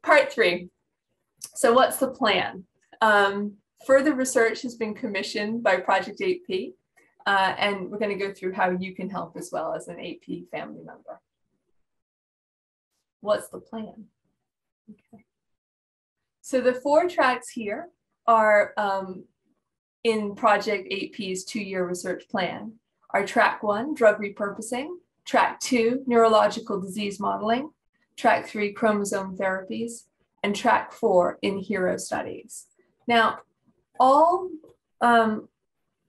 Part 3. So what's the plan? Further research has been commissioned by Project 8P, and we're going to go through how you can help as well as an 8P family member. What's the plan? Okay. So the 4 tracks here are in Project 8P's 2-year research plan. Are track 1, drug repurposing, track 2, neurological disease modeling, track 3, chromosome therapies, and track 4, in hero studies. Now,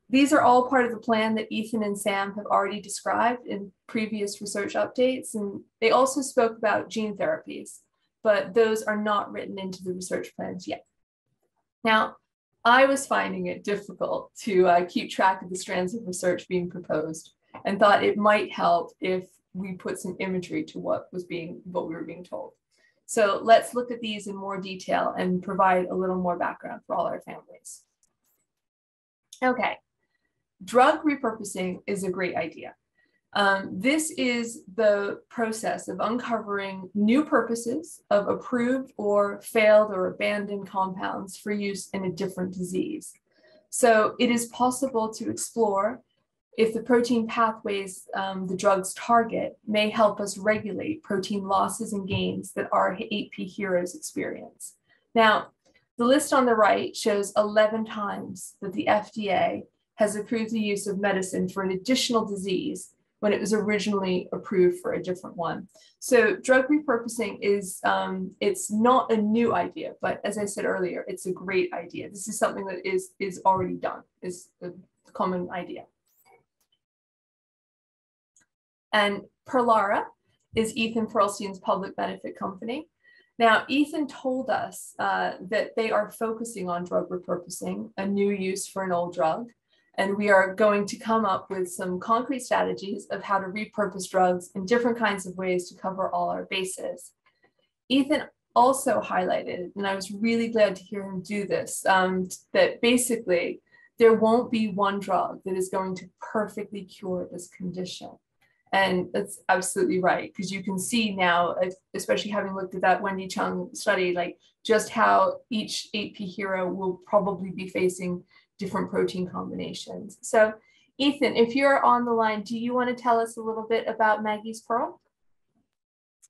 these are all part of the plan that Ethan and Sam have already described in previous research updates, and they also spoke about gene therapies, but those are not written into the research plans yet. Now, I was finding it difficult to keep track of the strands of research being proposed, and thought it might help if we put some imagery to what we were being told. So let's look at these in more detail and provide a little more background for all our families. Okay, drug repurposing is a great idea. This is the process of uncovering new purposes of approved or failed or abandoned compounds for use in a different disease. So it is possible to explore if the protein pathways the drugs target may help us regulate protein losses and gains that our 8P heroes experience. Now, the list on the right shows 11 times that the FDA has approved the use of medicine for an additional disease when it was originally approved for a different one. So drug repurposing is, it's not a new idea, but as I said earlier, it's a great idea. This is something that is already done, is a common idea. And Perlara is Ethan Perlstein's public benefit company. Now, Ethan told us that they are focusing on drug repurposing, a new use for an old drug, and we are going to come up with some concrete strategies of how to repurpose drugs in different kinds of ways to cover all our bases. Ethan also highlighted, and I was really glad to hear him do this, that basically there won't be one drug that is going to perfectly cure this condition. And that's absolutely right, because you can see now, especially having looked at that Wendy Chung study, like just how each 8P hero will probably be facing different protein combinations. So Ethan, if you're on the line, do you want to tell us a little bit about Maggie's Pearl?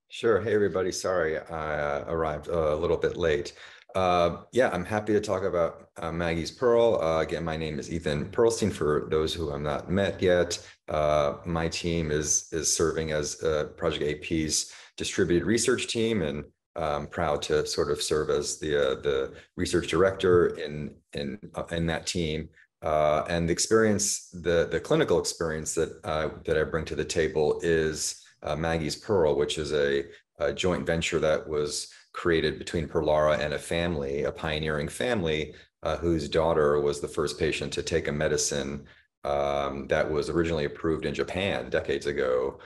Sure. Hey, everybody. Sorry, I arrived a little bit late. Yeah, I'm happy to talk about Maggie's Pearl. Again, my name is Ethan Perlstein, for those who have not met yet. My team is serving as Project 8P's distributed research team, and I'm proud to sort of serve as the research director in that team. And the experience, the clinical experience that I bring to the table is Maggie's Pearl, which is a joint venture that was created between Perlara and a family, a pioneering family, whose daughter was the first patient to take a medicine that was originally approved in Japan decades ago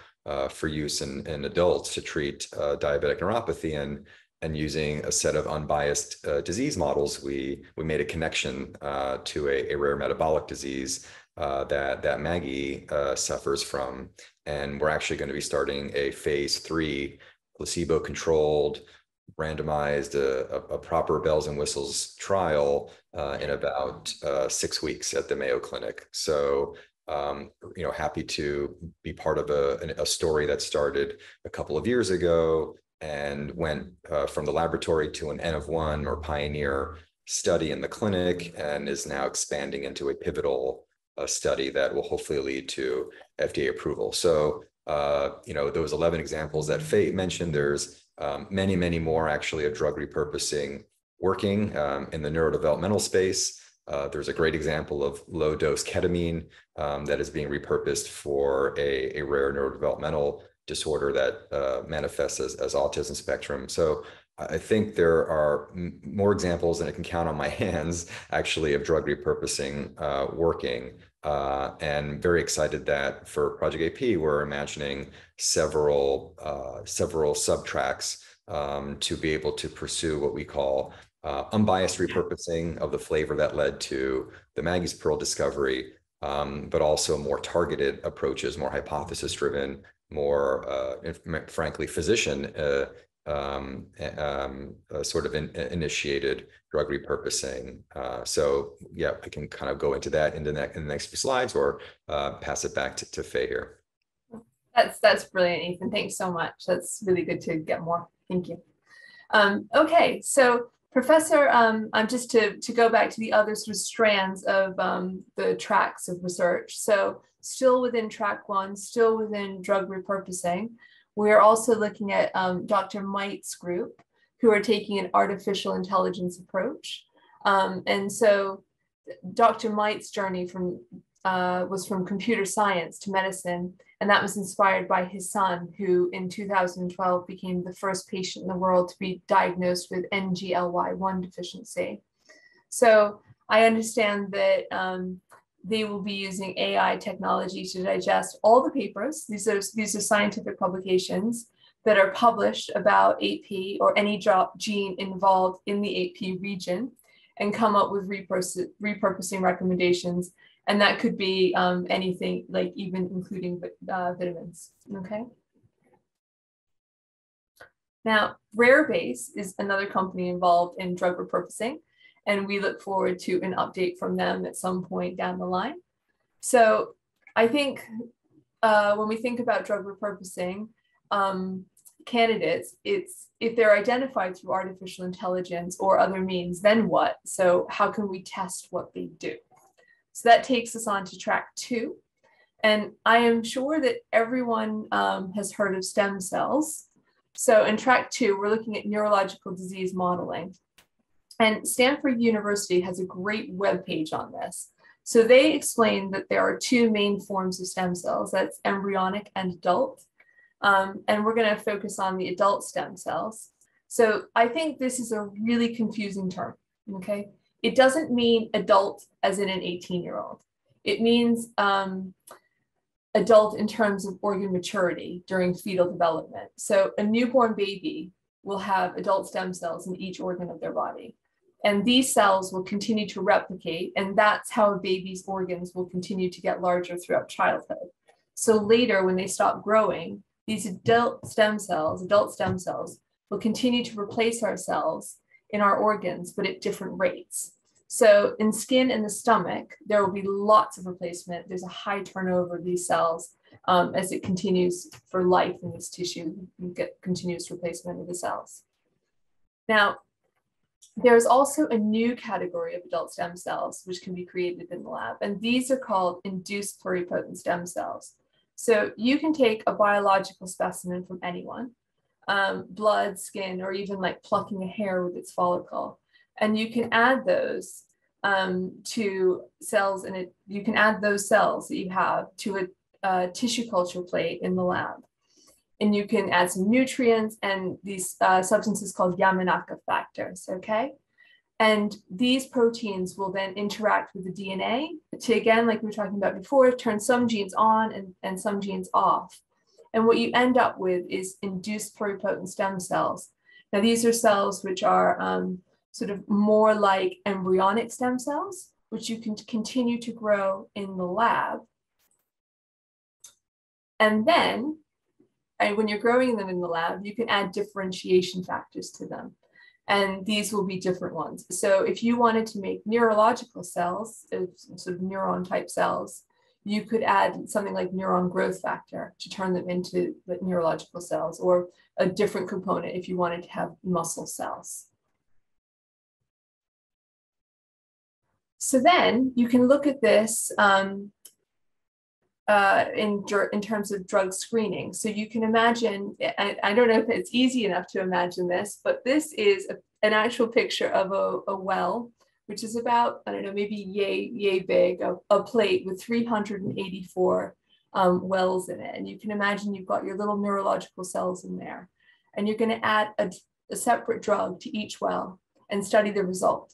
for use in adults to treat diabetic neuropathy. And using a set of unbiased disease models, we made a connection to a rare metabolic disease that Maggie suffers from. And we're actually going to be starting a phase 3 placebo-controlled, randomized, a proper bells and whistles trial in about 6 weeks at the Mayo Clinic. So, happy to be part of a story that started a couple of years ago and went from the laboratory to an N of 1 or pioneer study in the clinic, and is now expanding into a pivotal study that will hopefully lead to FDA approval. So, those 11 examples that Fay mentioned, there's many, many more actually of drug repurposing working in the neurodevelopmental space. There's a great example of low-dose ketamine that is being repurposed for a rare neurodevelopmental disorder that manifests as autism spectrum. So I think there are more examples than I can count on my hands, actually, of drug repurposing working. And very excited that for Project 8P, we're imagining several sub-tracks to be able to pursue what we call unbiased repurposing of the flavor that led to the Maggie's Pearl discovery, but also more targeted approaches, more hypothesis-driven, more, frankly, physician sort of initiated drug repurposing. So yeah, I can kind of go into that in the next few slides, or pass it back to Fay here. That's brilliant, Ethan. Thanks so much. That's really good to get more. Thank you. Okay, so Professor, just to go back to the other sort of strands of the tracks of research. So still within track 1, still within drug repurposing, we're also looking at Dr. Might's group, who are taking an artificial intelligence approach. And so Dr. Might's journey was from computer science to medicine, and that was inspired by his son, who in 2012 became the first patient in the world to be diagnosed with NGLY1 deficiency. So I understand that they will be using AI technology to digest all the papers. These are scientific publications that are published about AP or any gene involved in the AP region, and come up with repurposing recommendations. And that could be anything, like even including vitamins, okay? Now, Rarebase is another company involved in drug repurposing, and we look forward to an update from them at some point down the line. So I think when we think about drug repurposing candidates, it's if they're identified through artificial intelligence or other means, then what? So how can we test what they do? So that takes us on to track 2. And I am sure that everyone has heard of stem cells. So in track 2, we're looking at neurological disease modeling. And Stanford University has a great webpage on this. So they explain that there are 2 main forms of stem cells, that's embryonic and adult. And we're going to focus on the adult stem cells. So I think this is a really confusing term, okay? It doesn't mean adult as in an 18-year-old. It means adult in terms of organ maturity during fetal development. So a newborn baby will have adult stem cells in each organ of their body. And these cells will continue to replicate, and that's how a baby's organs will continue to get larger throughout childhood. So later, when they stop growing, these adult stem cells will continue to replace our cells in our organs, but at different rates. So in skin and the stomach, there will be lots of replacement. There's a high turnover of these cells as it continues for life in this tissue. You get continuous replacement of the cells. Now, there's also a new category of adult stem cells which can be created in the lab, and these are called induced pluripotent stem cells. So you can take a biological specimen from anyone, blood, skin, or even like plucking a hair with its follicle, and you can add those to cells, and you can add those cells that you have to a tissue culture plate in the lab. And you can add some nutrients and these substances called Yamanaka factors, okay? And these proteins will then interact with the DNA to, again, like we were talking about before, turn some genes on and some genes off. And what you end up with is induced pluripotent stem cells. Now, these are cells which are sort of more like embryonic stem cells, which you can continue to grow in the lab. And then, when you're growing them in the lab, you can add differentiation factors to them. And these will be different ones. So if you wanted to make neurological cells, sort of neuron type cells, you could add something like neuron growth factor to turn them into neurological cells, or a different component if you wanted to have muscle cells. So then you can look at this in terms of drug screening. So you can imagine, I don't know if it's easy enough to imagine this, but this is an actual picture of a well, which is about, I don't know, maybe yay big, a plate with 384 wells in it. And you can imagine you've got your little neurological cells in there, and you're going to add a separate drug to each well and study the result.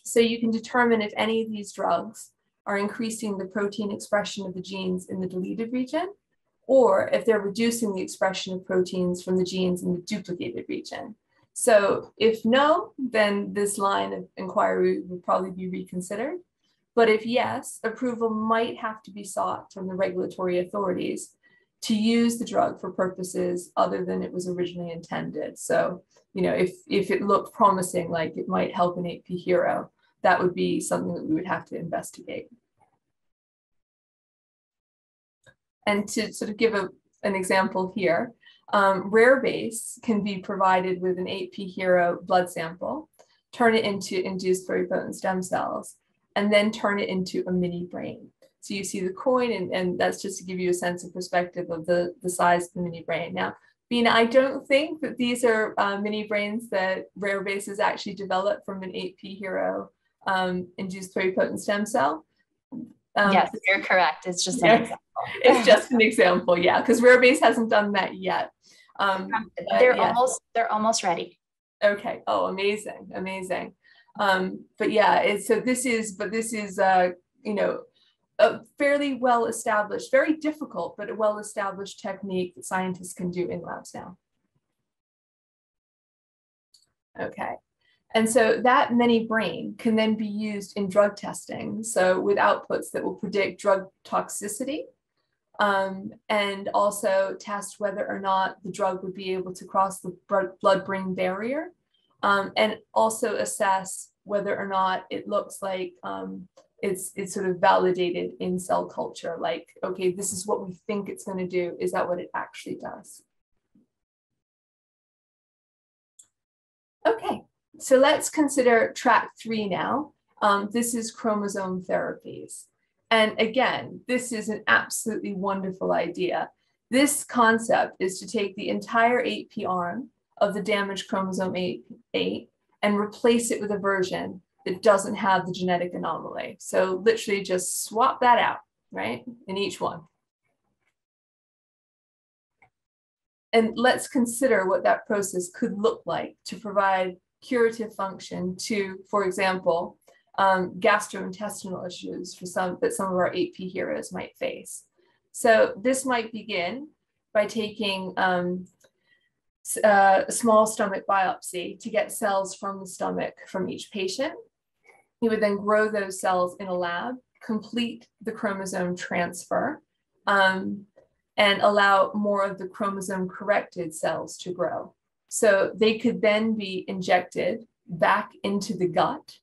So you can determine if any of these drugs are increasing the protein expression of the genes in the deleted region, or if they're reducing the expression of proteins from the genes in the duplicated region. So if no, then this line of inquiry would probably be reconsidered. But if yes, approval might have to be sought from the regulatory authorities to use the drug for purposes other than it was originally intended. So, you know, if it looked promising, like it might help an 8P hero, that would be something that we would have to investigate. And to sort of give an example here, rare base can be provided with an 8P hero blood sample, turn it into induced pluripotent stem cells, and then turn it into a mini brain. So you see the coin, and that's just to give you a sense of perspective of the size of the mini brain. Now, Bina, I don't think that these are mini brains that rare bases actually developed from an 8P hero induced pluripotent stem cell. Yes, you're correct. It's just an example. It's just an example, yeah, because rare base hasn't done that yet. They're almost ready. Okay. Oh, amazing, amazing. But yeah, this is you know, a fairly well established, very difficult, but a well established technique that scientists can do in labs now. Okay. And so that mini brain can then be used in drug testing. So with outputs that will predict drug toxicity, and also test whether or not the drug would be able to cross the blood-brain barrier, and also assess whether or not it looks like it's sort of validated in cell culture. Like, okay, this is what we think it's going to do. Is that what it actually does? Okay. So let's consider track 3 now. This is chromosome therapies. And again, this is an absolutely wonderful idea. This concept is to take the entire 8P arm of the damaged chromosome 8 and replace it with a version that doesn't have the genetic anomaly. So literally just swap that out, right, in each one. And let's consider what that process could look like to provide curative function to, for example, gastrointestinal issues that some of our 8P heroes might face. So this might begin by taking a small stomach biopsy to get cells from the stomach from each patient. You would then grow those cells in a lab, complete the chromosome transfer, and allow more of the chromosome corrected cells to grow. So they could then be injected back into the gut,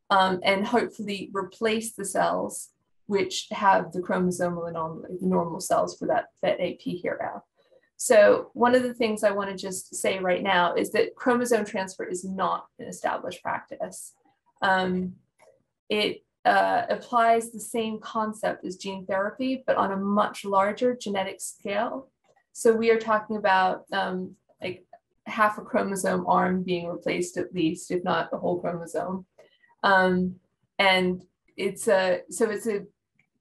and hopefully replace the cells which have the chromosomal anomaly, the normal cells for that 8P hero. So one of the things I want to just say right now is that chromosome transfer is not an established practice. It applies the same concept as gene therapy, but on a much larger genetic scale. So we are talking about like half a chromosome arm being replaced at least, if not the whole chromosome. And it's the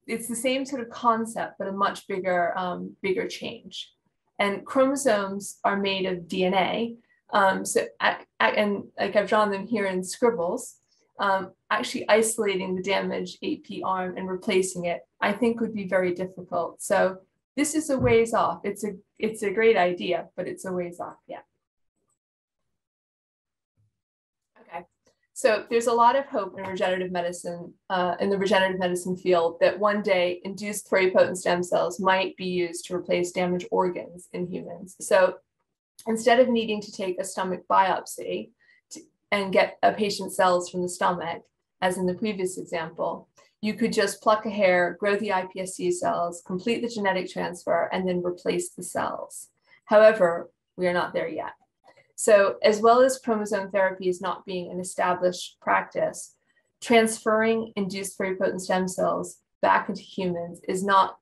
same sort of concept, but a much bigger, bigger change. And chromosomes are made of DNA. And like I've drawn them here in scribbles, actually isolating the damaged 8P arm and replacing it, I think would be very difficult. So this is a ways off. It's a great idea, but it's a ways off, yeah. Okay, so there's a lot of hope in regenerative medicine, in the regenerative medicine field, that one day induced pluripotent stem cells might be used to replace damaged organs in humans. So instead of needing to take a stomach biopsy and get a patient's cells from the stomach, as in the previous example, you could just pluck a hair, grow the iPSC cells, complete the genetic transfer, and then replace the cells. However, we are not there yet. So as well as chromosome therapy is not being an established practice, transferring induced pluripotent stem cells back into humans is not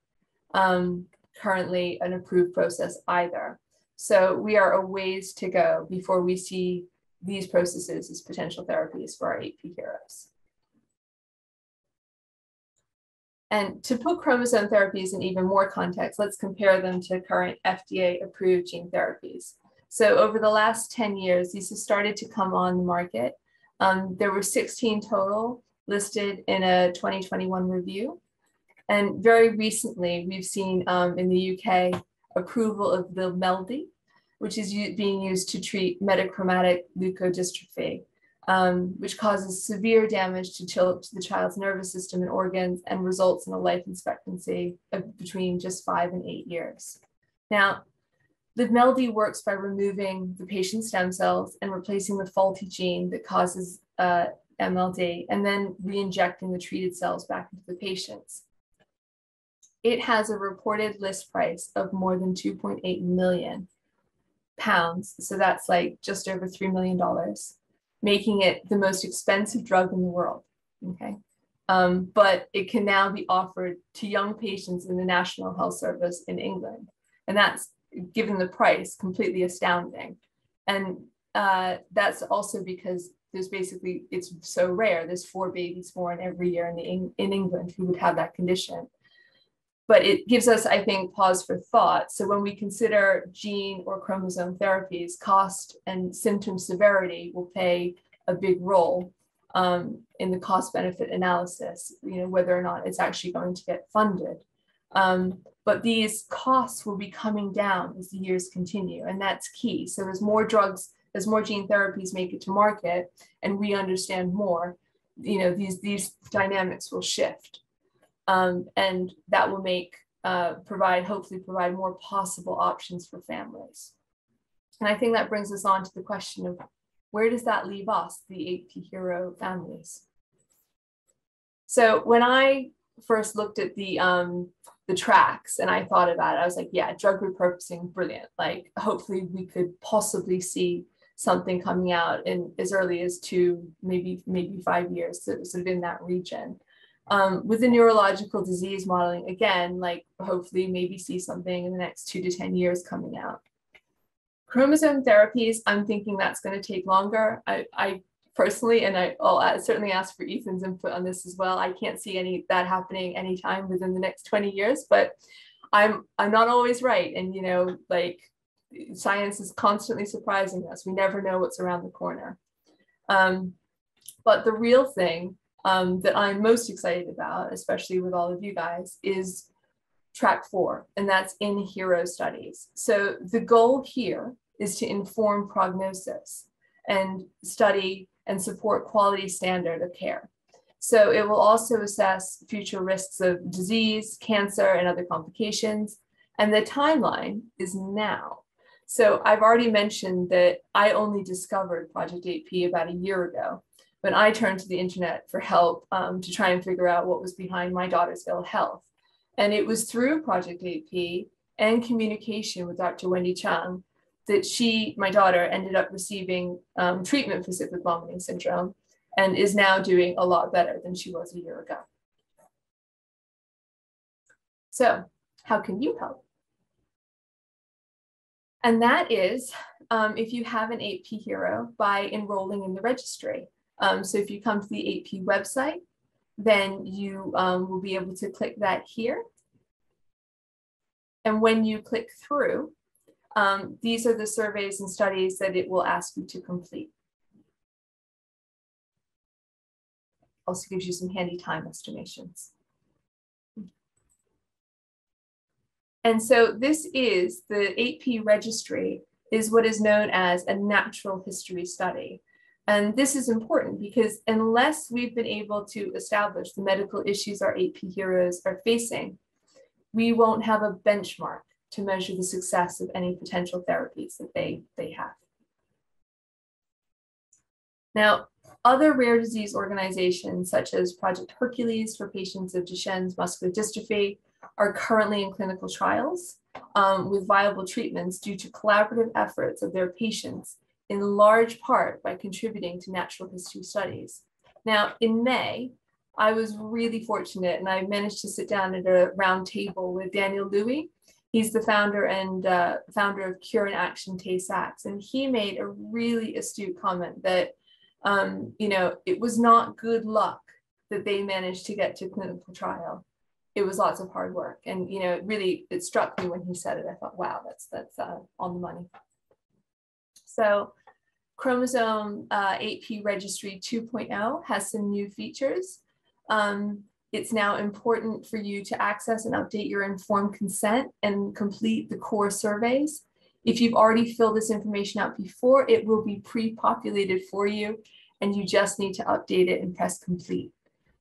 currently an approved process either. So we are a ways to go before we see these processes as potential therapies for our 8P heroes. And to put chromosome therapies in even more context, let's compare them to current FDA-approved gene therapies. So over the last 10 years, these have started to come on the market. There were 16 total listed in a 2021 review. And very recently, we've seen in the UK approval of the Meldy, which is being used to treat metachromatic leukodystrophy. which causes severe damage to the child's nervous system and organs and results in a life expectancy of between just 5 and 8 years. Now, Livmeldy works by removing the patient's stem cells and replacing the faulty gene that causes MLD, and then re-injecting the treated cells back into the patients. It has a reported list price of more than 2.8 million pounds. So that's like just over $3 million, making it the most expensive drug in the world. Okay. But it can now be offered to young patients in the National Health Service in England. And that's, given the price, completely astounding. And that's also because there's basically, it's so rare. There's 4 babies born every year in England who would have that condition. But it gives us, I think, pause for thought. So when we consider gene or chromosome therapies, cost and symptom severity will play a big role in the cost benefit analysis, whether or not it's actually going to get funded. But these costs will be coming down as the years continue, and that's key. So as more drugs, as more gene therapies make it to market and we understand more, these dynamics will shift. And that will make, hopefully provide more possible options for families. And I think that brings us on to the question of where does that leave us, the 8P hero families? So when I first looked at the tracks and I thought about it, I was like, yeah, drug repurposing, brilliant. Like, hopefully we could possibly see something coming out in as early as 2, maybe 5 years, sort of in that region. With the neurological disease modeling, again, like hopefully maybe see something in the next 2 to 10 years coming out. Chromosome therapies, I'm thinking that's going to take longer. I personally, and I'll certainly ask for Ethan's input on this as well. I can't see that happening anytime within the next 20 years, but I'm not always right. And, like science is constantly surprising us. We never know what's around the corner. But the real thing that I'm most excited about, especially with all of you guys, is track 4, and that's in hero studies. So the goal here is to inform prognosis and study and support quality standard of care. So it will also assess future risks of disease, cancer, and other complications. And the timeline is now. So I've already mentioned that I only discovered Project 8P about a year ago, when I turned to the internet for help to try and figure out what was behind my daughter's ill health. And it was through Project 8P and communication with Dr. Wendy that my daughter, ended up receiving treatment for cyclic vomiting syndrome and is now doing a lot better than she was a year ago. So how can you help? And that is, if you have an 8P hero, by enrolling in the registry. So if you come to the 8P website, then you will be able to click that here. And when you click through, these are the surveys and studies that it will ask you to complete. Also gives you some handy time estimations. And so this is the 8P registry, is what is known as a natural history study. And this is important because unless we've been able to establish the medical issues our 8P heroes are facing, we won't have a benchmark to measure the success of any potential therapies that they have. Now, other rare disease organizations such as Project Hercules for patients of Duchenne's muscular dystrophy are currently in clinical trials with viable treatments due to collaborative efforts of their patients, in large part by contributing to natural history studies. Now, in May, I was really fortunate and I managed to sit down at a round table with Daniel Louie. He's the founder of Cure and Action Tay-Sachs, and he made a really astute comment that it was not good luck that they managed to get to clinical trial. It was lots of hard work, and it struck me when he said it. I thought, wow, that's on the money. So, Chromosome 8P Registry 2.0 has some new features. It's now important for you to access and update your informed consent and complete the core surveys. If you've already filled this information out before, it will be pre-populated for you. and you just need to update it and press complete.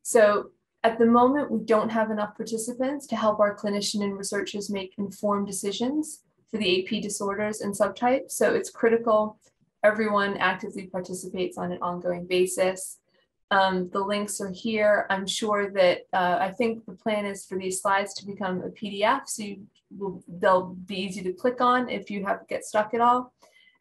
So at the moment, we don't have enough participants to help our clinician and researchers make informed decisions for the AP disorders and subtypes. So it's critical everyone actively participates on an ongoing basis. The links are here. I'm sure that I think the plan is for these slides to become a PDF, so they'll be easy to click on if you get stuck at all.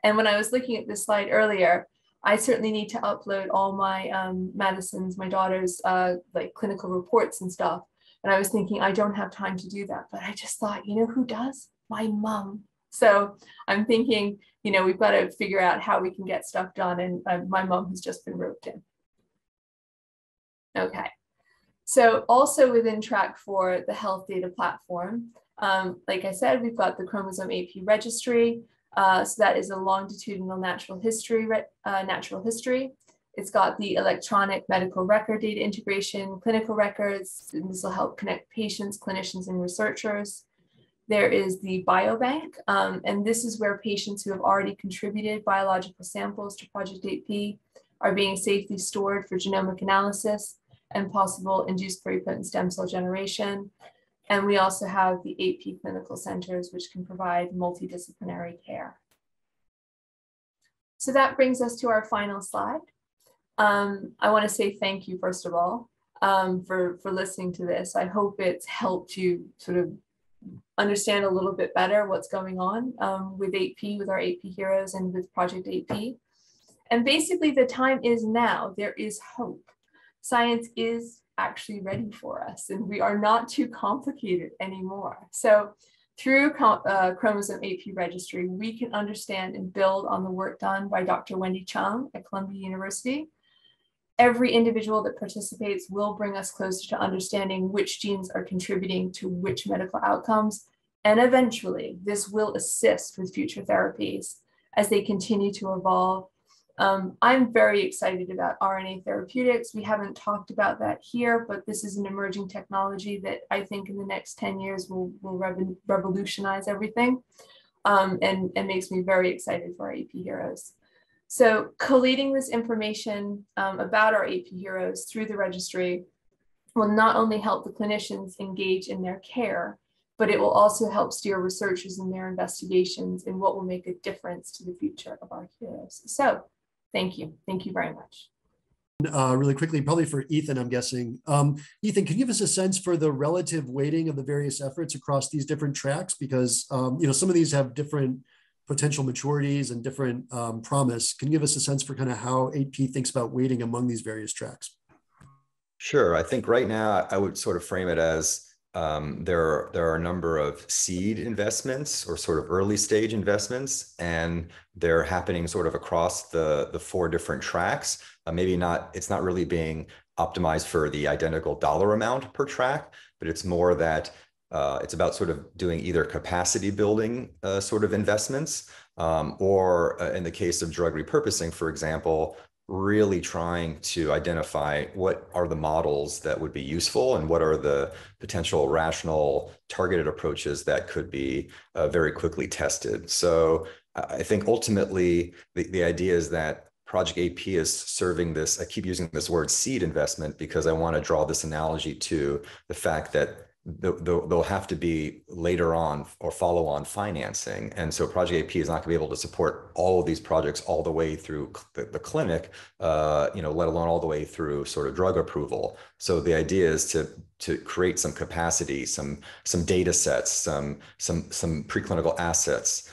And when I was looking at this slide earlier, I certainly need to upload all my Madison's, my daughter's like clinical reports and stuff. And I was thinking, I don't have time to do that. But I just thought, you know who does? My mom. So I'm thinking, you know, we've got to figure out how we can get stuff done. And my mom has just been roped in. Okay. So also within track 4, the health data platform, like I said, we've got the chromosome AP registry. So that is a longitudinal natural history. It's got the electronic medical record data integration, clinical records, and this will help connect patients, clinicians, and researchers. There is the biobank, and this is where patients who have already contributed biological samples to Project 8P are being safely stored for genomic analysis and possible induced pluripotent stem cell generation. And we also have the AP clinical centers, which can provide multidisciplinary care. So that brings us to our final slide. I want to say thank you, first of all, for listening to this. I hope it's helped you sort of understand a little bit better what's going on with 8P, with our 8P heroes, and with Project 8P. And basically, the time is now. There is hope. Science is actually ready for us, and we are not too complicated anymore. So through Chromosome AP Registry, we can understand and build on the work done by Dr. Wendy Chung at Columbia University. Every individual that participates will bring us closer to understanding which genes are contributing to which medical outcomes. And eventually, this will assist with future therapies as they continue to evolve. I'm very excited about RNA therapeutics. We haven't talked about that here, but this is an emerging technology that I think in the next 10 years will revolutionize everything, and makes me very excited for our AP heroes. So collating this information about our AP heroes through the registry will not only help the clinicians engage in their care, but it will also help steer researchers in their investigations in what will make a difference to the future of our heroes. So thank you. Thank you very much. Really quickly, probably for Ethan, I'm guessing. Ethan, can you give us a sense for the relative weighting of the various efforts across these different tracks? Because you know, some of these have different potential maturities and different promise. Can you give us a sense for kind of how 8P thinks about weighting among these various tracks? Sure. I think right now I would sort of frame it as there are a number of seed investments or sort of early stage investments, and they're happening sort of across the 4 different tracks. It's not really being optimized for the identical dollar amount per track, but it's more that it's about sort of doing either capacity building sort of investments, or in the case of drug repurposing, for example, really trying to identify what are the models that would be useful and what are the potential rational targeted approaches that could be very quickly tested. So I think ultimately the idea is that Project 8P is serving this, I keep using this word seed investment because I want to draw this analogy to the fact that there'll have to be later on or follow on financing. And so Project 8P is not going to be able to support all of these projects all the way through the clinic, you know, let alone all the way through sort of drug approval. So the idea is to create some capacity, some data sets, some preclinical assets,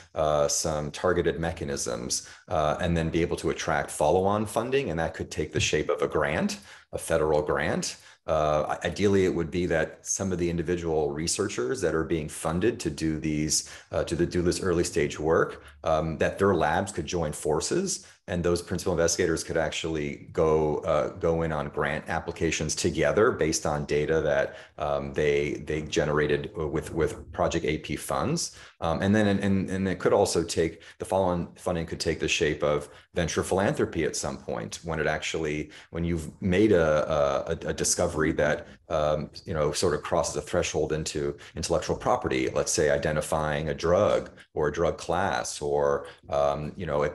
some targeted mechanisms, and then be able to attract follow-on funding. And that could take the shape of a grant, a federal grant. Ideally, it would be that some of the individual researchers that are being funded to do these, do this early stage work, that their labs could join forces, and those principal investigators could actually go in on grant applications together based on data that they generated with Project 8P funds, and then it could also take the follow-on funding could take the shape of venture philanthropy at some point when you've made a discovery that sort of crosses a threshold into intellectual property, let's say identifying a drug or a drug class or a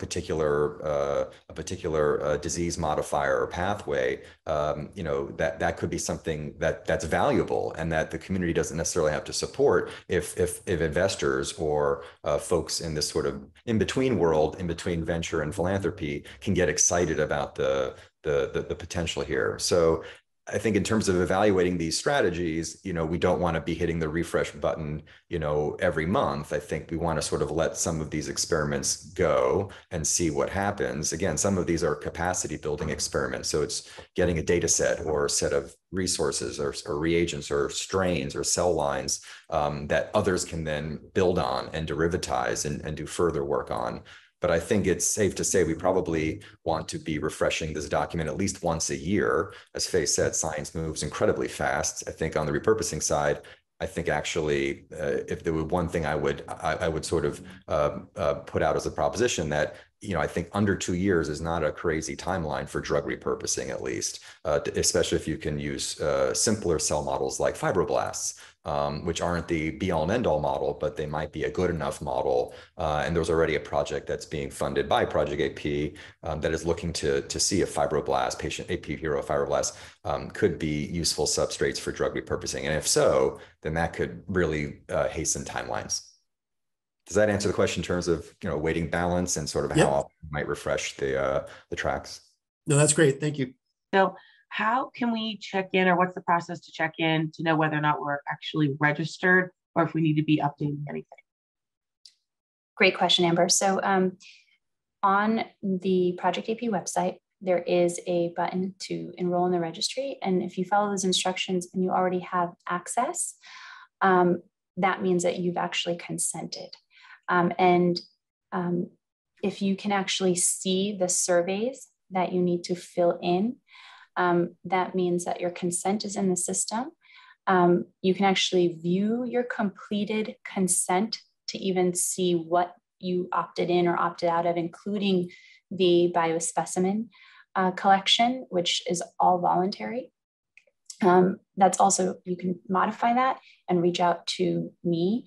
particular disease modifier or pathway, that could be something that's valuable and that the community doesn't necessarily have to support if investors or folks in this sort of in-between world, in between venture and philanthropy, can get excited about the potential here. So I think in terms of evaluating these strategies, we don't want to be hitting the refresh button, every month. I think we want to sort of let some of these experiments go and see what happens. Again, some of these are capacity building experiments. So it's getting a data set or a set of resources or reagents or strains or cell lines that others can then build on and derivatize and do further work on. But I think it's safe to say we probably want to be refreshing this document at least once a year. As Fay said, science moves incredibly fast. I think on the repurposing side, I think actually, if there were one thing I would sort of put out as a proposition that, I think under 2 years is not a crazy timeline for drug repurposing, at least, especially if you can use simpler cell models like fibroblasts, which aren't the be-all and end-all model, but they might be a good enough model. And there's already a project that's being funded by Project AP that is looking to see if fibroblast, patient AP hero fibroblast, could be useful substrates for drug repurposing. And if so, then that could really hasten timelines. Does that answer the question in terms of weighting balance and sort of how often you might refresh the tracks? No, that's great. Thank you. So how can we check in, or what's the process to check in to know whether or not we're actually registered or if we need to be updating anything? Great question, Amber. So on the Project AP website, there is a button to enroll in the registry. And if you follow those instructions and you already have access, that means that you've actually consented. If you can actually see the surveys that you need to fill in, that means that your consent is in the system. You can actually view your completed consent to even see what you opted in or opted out of, including the biospecimen collection, which is all voluntary. That's also, you can modify that and reach out to me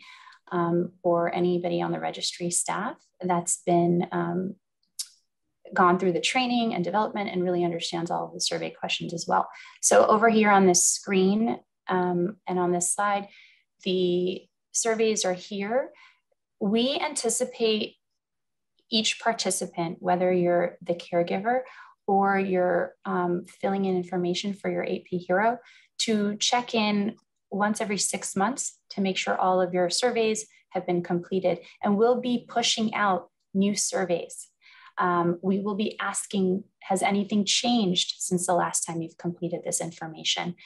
or anybody on the registry staff that's been gone through the training and development and really understands all of the survey questions as well. So over here on this screen and on this slide, the surveys are here. We anticipate each participant, whether you're the caregiver or you're filling in information for your AP hero, to check in once every 6 months to make sure all of your surveys have been completed. And we'll be pushing out new surveys. We will be asking, has anything changed since the last time you've completed this information?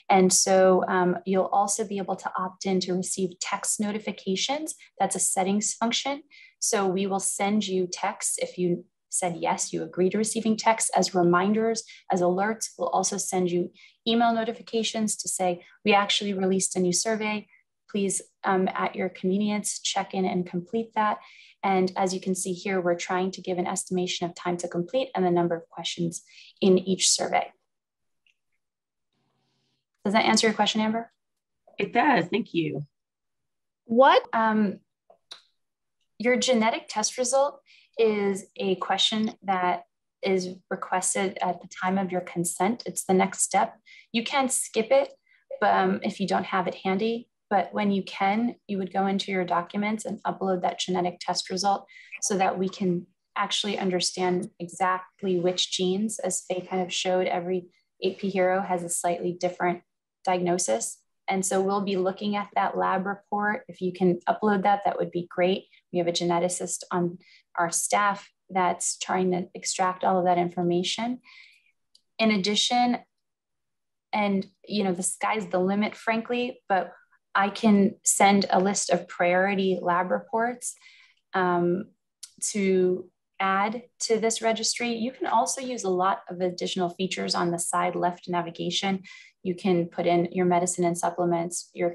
And so you'll also be able to opt in to receive text notifications. That's a settings function. So we will send you texts if you said yes, you agree to receiving texts as reminders, as alerts. We'll also send you email notifications to say, we actually released a new survey. Please, at your convenience, check in and complete that. And as you can see here, we're trying to give an estimation of time to complete and the number of questions in each survey. Does that answer your question, Amber? It does, thank you. What your genetic test result is a question that is requested at the time of your consent. It's the next step. You can skip it, but if you don't have it handy. But when you can, you would go into your documents and upload that genetic test result so that we can actually understand exactly which genes, as Fay kind of showed, every AP hero has a slightly different diagnosis. And so we'll be looking at that lab report. If you can upload that, that would be great. We have a geneticist on our staff that's trying to extract all of that information. In addition, and the sky's the limit, frankly, but I can send a list of priority lab reports to add to this registry. You can also use a lot of additional features on the side left navigation. You can put in your medicine and supplements, your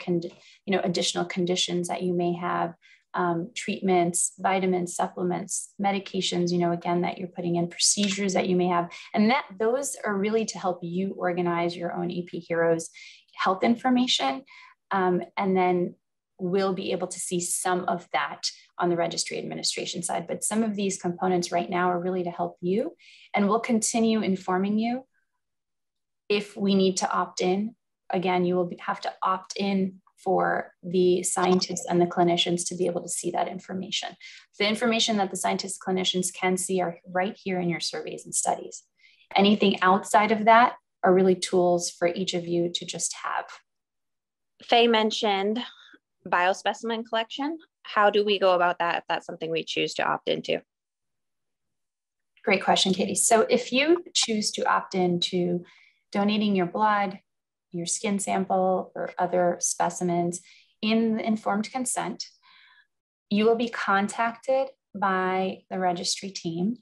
additional conditions that you may have, treatments, vitamins, supplements, medications, you know, again, that you're putting in, procedures that you may have. And that those are really to help you organize your own AP Heroes health information. And then we'll be able to see some of that on the registry administration side. But some of these components right now are really to help you, and we'll continue informing you if we need to opt in. Again, you will have to opt in for the scientists and the clinicians to be able to see that information. The information that the scientists, clinicians can see are right here in your surveys and studies. Anything outside of that are really tools for each of you to just have. Fay mentioned biospecimen collection. How do we go about that if that's something we choose to opt into? Great question, Katie. So if you choose to opt into donating your blood, your skin sample, or other specimens in informed consent, you will be contacted by the registry team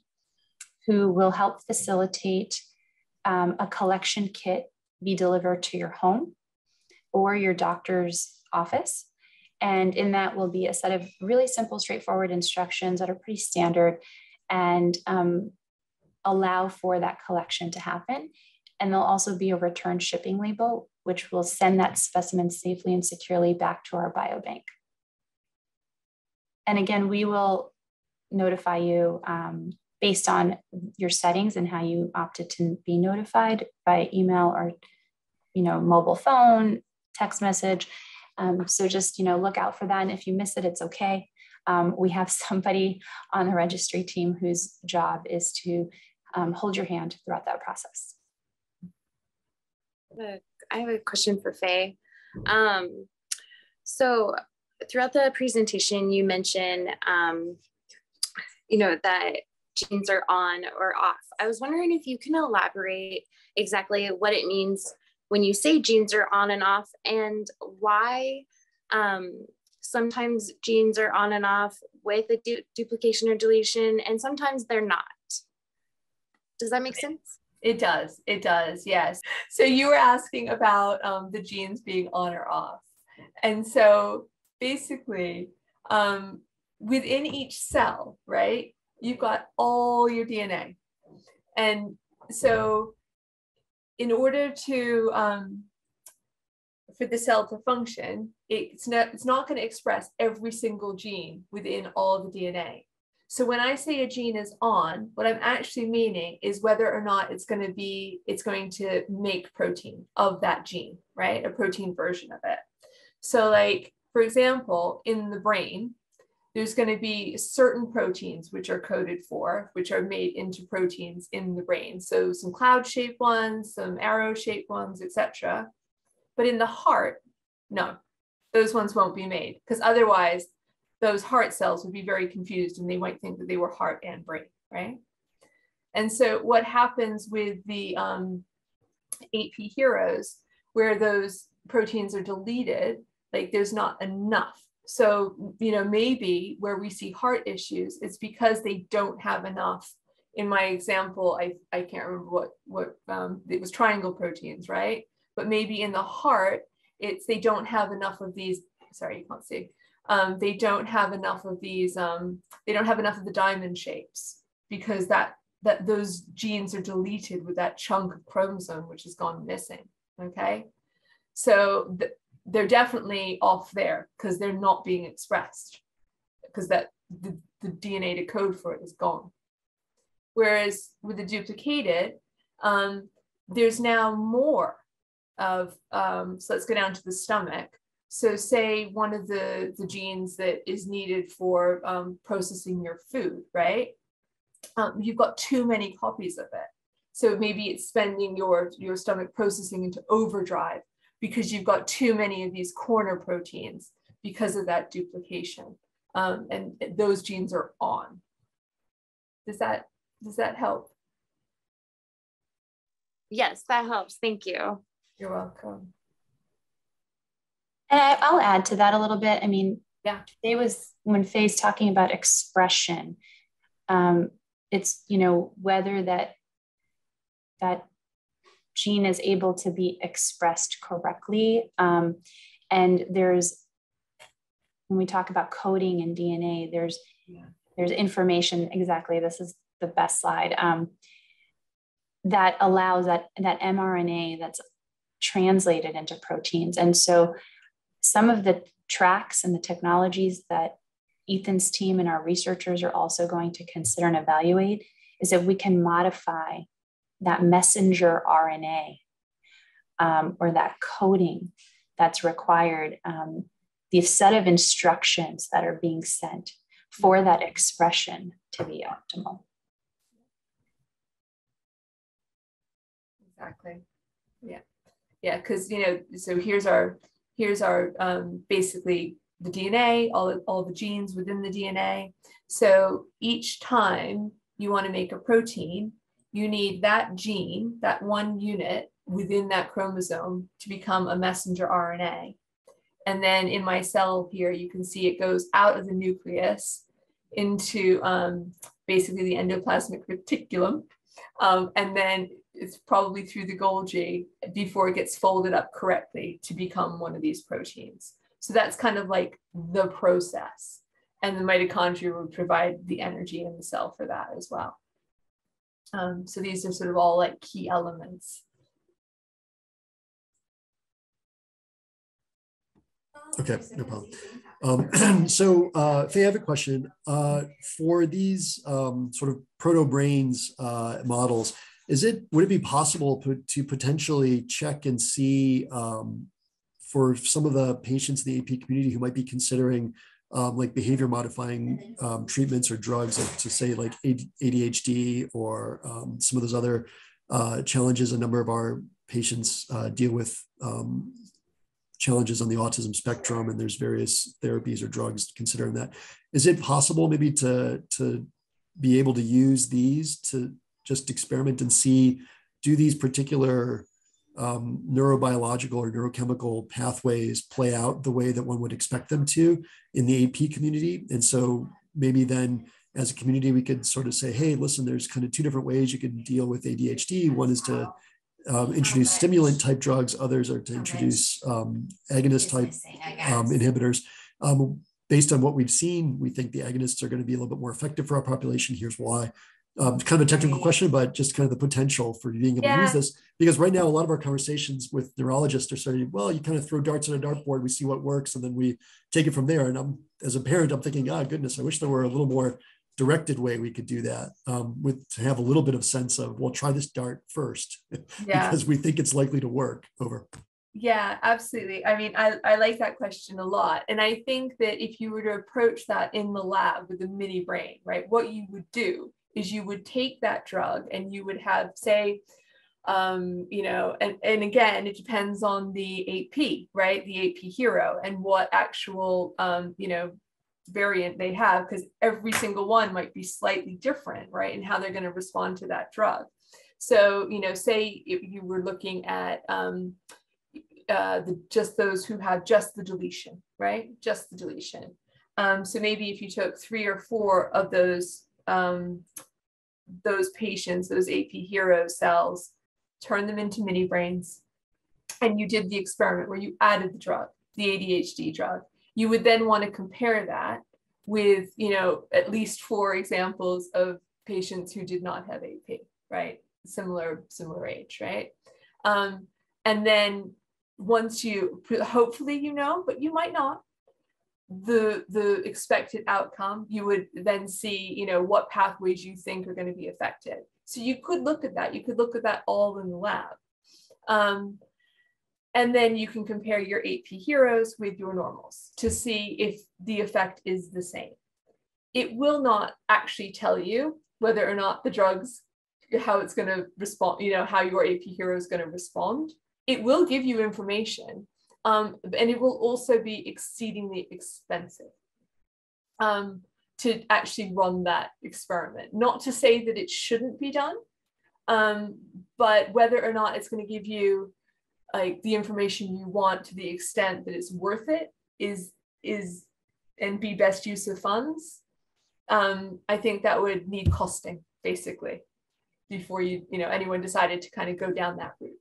who will help facilitate a collection kit be delivered to your home or your doctor's office. And in that will be a set of really simple, straightforward instructions that are pretty standard and allow for that collection to happen. And there'll also be a return shipping label, which will send that specimen safely and securely back to our biobank. And again, we will notify you based on your settings and how you opted to be notified by email or, you know, mobile phone, text message. So just, you know, look out for that. And if you miss it, it's okay. We have somebody on the registry team whose job is to hold your hand throughout that process. I have a question for Fay. So throughout the presentation, you mentioned, you know, that genes are on or off. I was wondering if you can elaborate exactly what it means when you say genes are on and off, and why sometimes genes are on and off with a duplication or deletion, and sometimes they're not. Does that make sense? It does, yes. So you were asking about the genes being on or off. And so basically, within each cell, right, you've got all your DNA. And so in order to, for the cell to function, it's not going to express every single gene within all the DNA. So when I say a gene is on, what I'm actually meaning is whether or not it's going to make protein of that gene, right? A protein version of it. So like, for example, in the brain, there's going to be certain proteins which are coded for, which are made into proteins in the brain. So some cloud-shaped ones, some arrow-shaped ones, etc. But in the heart, no, those ones won't be made, because otherwise those heart cells would be very confused and they might think that they were heart and brain, right? And so what happens with the AP Heroes, where those proteins are deleted, like there's not enough. So, you know, maybe where we see heart issues, it's because they don't have enough. In my example, I can't remember what it was, triangle proteins, right? But maybe in the heart, it's they don't have enough of these, sorry, you can't see. They don't have enough of these, they don't have enough of the diamond shapes, because that those genes are deleted with that chunk of chromosome which has gone missing, okay? So they're definitely off there because they're not being expressed, because that the DNA to code for it is gone. Whereas with the duplicated, there's now more of, so let's go down to the stomach. So say one of the genes that is needed for processing your food, right? You've got too many copies of it. So maybe it's spending your stomach processing into overdrive because you've got too many of these corner proteins because of that duplication. And those genes are on. Does that help? Yes, that helps. Thank you. You're welcome. And I'll add to that a little bit. I mean, yeah, when Fay's talking about expression, it's, you know, whether that gene is able to be expressed correctly. And there's when we talk about coding in DNA, there's information, exactly, this is the best slide, that allows that mRNA that's translated into proteins. And so some of the tracks and the technologies that Ethan's team and our researchers are also going to consider and evaluate is that we can modify that messenger RNA or that coding that's required, the set of instructions that are being sent for that expression to be optimal. Exactly. Yeah. Yeah. Because, so here's our basically the DNA, all the genes within the DNA. So each time you want to make a protein, you need that gene, that one unit within that chromosome to become a messenger RNA. And then in my cell here, you can see it goes out of the nucleus into basically the endoplasmic reticulum. And then it's probably through the Golgi before it gets folded up correctly to become one of these proteins. So that's kind of like the process. And the mitochondria would provide the energy in the cell for that as well. So these are sort of all like key elements. Okay, no problem. So Fay, I have a question. For these sort of proto-brains models, would it be possible to potentially check and see for some of the patients in the AP community who might be considering like behavior modifying treatments or drugs, like to say like ADHD or some of those other challenges a number of our patients deal with, challenges on the autism spectrum, and there's various therapies or drugs considering that. Is it possible maybe to be able to use these to just experiment and see, do these particular neurobiological or neurochemical pathways play out the way that one would expect them to in the AP community? And so maybe then as a community, we could sort of say, hey, listen, there's kind of two different ways you can deal with ADHD. One is to introduce stimulant type drugs. Others are to introduce agonist type inhibitors. Based on what we've seen, we think the agonists are going to be a little bit more effective for our population. Here's why. It's kind of a technical question, but just kind of the potential for being able to use this. Because right now, a lot of our conversations with neurologists are starting, well, you kind of throw darts on a dartboard, we see what works, and then we take it from there. And as a parent, I'm thinking, goodness, I wish there were a little more directed way we could do that, to have a little bit of sense of, well, try this dart first because we think it's likely to work. Over. Yeah, absolutely. I mean, I like that question a lot. And I think that if you were to approach that in the lab with a mini brain, right, what you would do is you would take that drug and you would have, say, and again, it depends on the AP, right, the AP hero and what actual, variant they have, because every single one might be slightly different, right, and how they're going to respond to that drug. So, say if you were looking at just those who have just the deletion, right, just the deletion. So maybe if you took 3 or 4 of those patients, those AP hero cells, turn them into mini brains, and you did the experiment where you added the drug, the ADHD drug, you would then want to compare that with, at least 4 examples of patients who did not have AP, right? Similar age, right? And then once you, hopefully, but you might not, the expected outcome, you would then see, what pathways you think are going to be affected. So you could look at that. You could look at that all in the lab. And then you can compare your AP heroes with your normals to see if the effect is the same. It will not actually tell you whether or not the drugs, how it's going to respond, how your AP hero is going to respond. It will give you information, and it will also be exceedingly expensive to actually run that experiment. Not to say that it shouldn't be done, but whether or not it's going to give you like the information you want to the extent that it's worth it is and be best use of funds. I think that would need costing basically before anyone decided to kind of go down that route.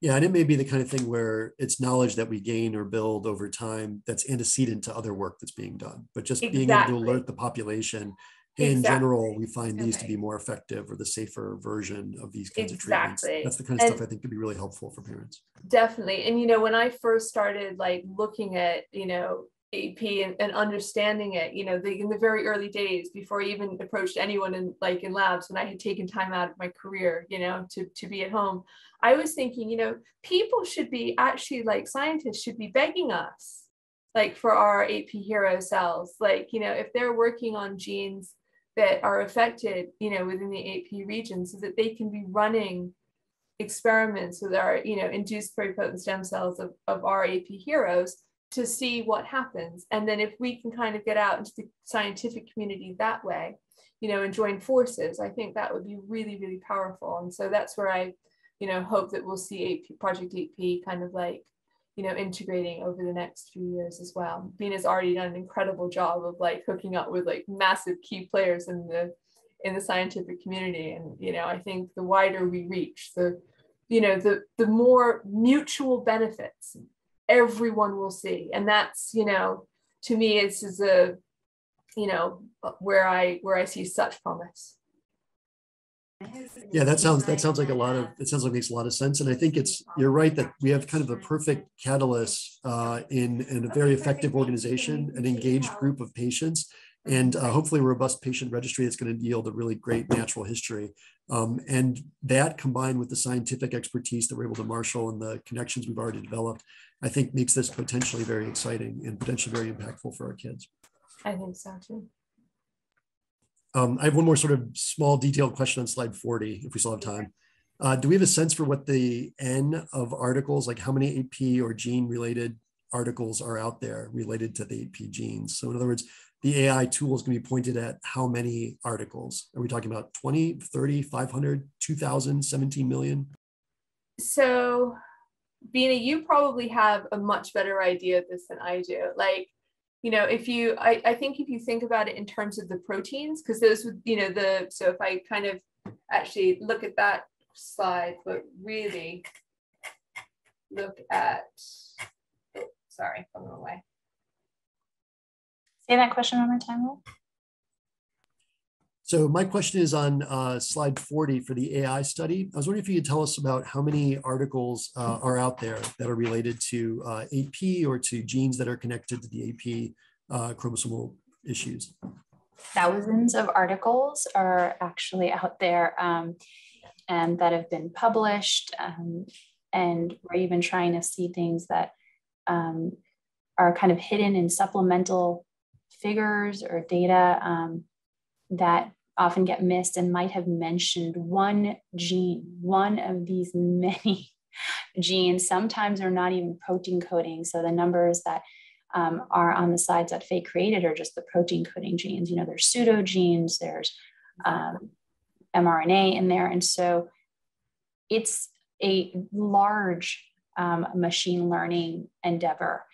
Yeah, and it may be the kind of thing where it's knowledge that we gain or build over time that's antecedent to other work that's being done. But just being able to alert the population in general, we find these to be more effective or the safer version of these kinds of treatments. That's the kind of stuff I think could be really helpful for parents. Definitely. And, you know, when I first started like looking at, you know, AP and understanding it, you know, in the very early days before I even approached anyone in labs, when I had taken time out of my career, you know, to be at home, I was thinking, you know, people should be actually like scientists should be begging us like for our AP hero cells, like, you know, if they're working on genes that are affected, you know, within the AP region so that they can be running experiments with our, you know, induced pluripotent stem cells of our AP heroes to see what happens. And then if we can kind of get out into the scientific community that way, you know, and join forces, I think that would be really, really powerful. And so that's where I, you know, hope that we'll see Project AP kind of like, you know, integrating over the next few years as well. Bina's already done an incredible job of like hooking up with like massive key players in the scientific community. And, you know, I think the wider we reach, the more mutual benefits everyone will see. And that's, you know, to me, it's is a, you know, where I see such promise. Yeah, that sounds like it sounds like makes a lot of sense. And I think you're right that we have kind of a perfect catalyst in a very effective organization, an engaged group of patients, and hopefully a robust patient registry that's going to yield a really great natural history. And that combined with the scientific expertise that we're able to marshal and the connections we've already developed, I think makes this potentially very exciting and potentially very impactful for our kids. I think so too. I have one more sort of small detailed question on slide 40, if we still have time. Do we have a sense for what the N of articles, like how many AP or gene related articles are out there related to the AP genes? So in other words, the AI tool is going to be pointed at how many articles? Are we talking about 20, 30, 500, 2,000, 17 million? So, Bina, you probably have a much better idea of this than I do. Like, you know, I think if you think about it in terms of the proteins, because those would, you know, so if I kind of actually look at that slide, but really look at, sorry, I'm away. Say that question one more time, Will. So my question is on slide 40 for the AI study. I was wondering if you could tell us about how many articles are out there that are related to AP or to genes that are connected to the AP chromosomal issues. Thousands of articles are actually out there and that have been published. And we're even trying to see things that are kind of hidden in supplemental figures or data that often get missed and might have mentioned one gene, one of these many genes. Sometimes are not even protein coding. So the numbers that are on the slides that Fay created are just the protein coding genes. You know, there's pseudogenes, there's mRNA in there. And so it's a large machine learning endeavor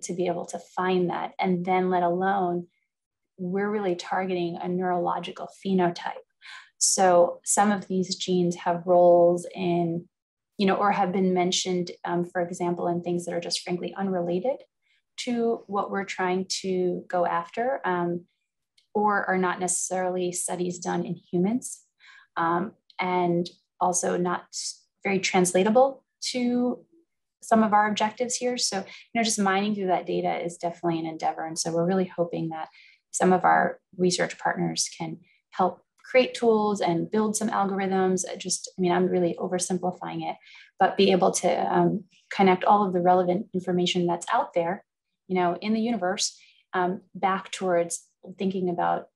to be able to find that. And then let alone, we're really targeting a neurological phenotype. So some of these genes have roles in, you know, or have been mentioned, for example, in things that are just frankly unrelated to what we're trying to go after, or are not necessarily studies done in humans, and also not very translatable to some of our objectives here. So, you know, just mining through that data is definitely an endeavor. And so we're really hoping that some of our research partners can help create tools and build some algorithms. I'm really oversimplifying it, but be able to connect all of the relevant information that's out there, you know, in the universe, back towards thinking about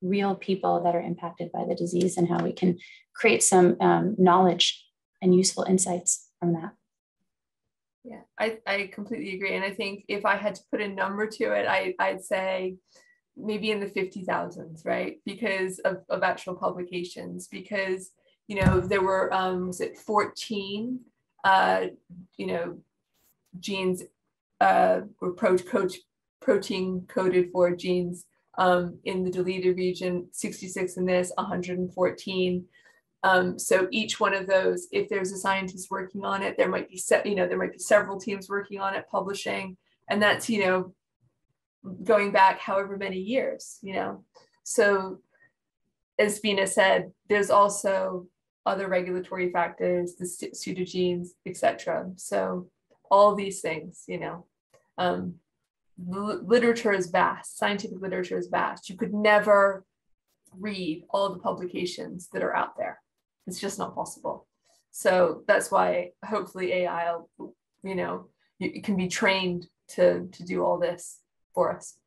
real people that are impacted by the disease and how we can create some knowledge and useful insights from that. Yeah, I completely agree. And I think if I had to put a number to it, I'd say maybe in the 50,000s, right? Because of actual publications, because, you know, there were, 14, you know, genes or protein coded for genes in the deleted region, 66 in this, 114 So each one of those, if there's a scientist working on it, there might be there might be several teams working on it, publishing, and that's, going back however many years, So as Vina said, there's also other regulatory factors, the pseudogenes, etc. So all these things, literature is vast, scientific literature is vast. You could never read all the publications that are out there. It's just not possible. So that's why hopefully AI, it can be trained to do all this for us.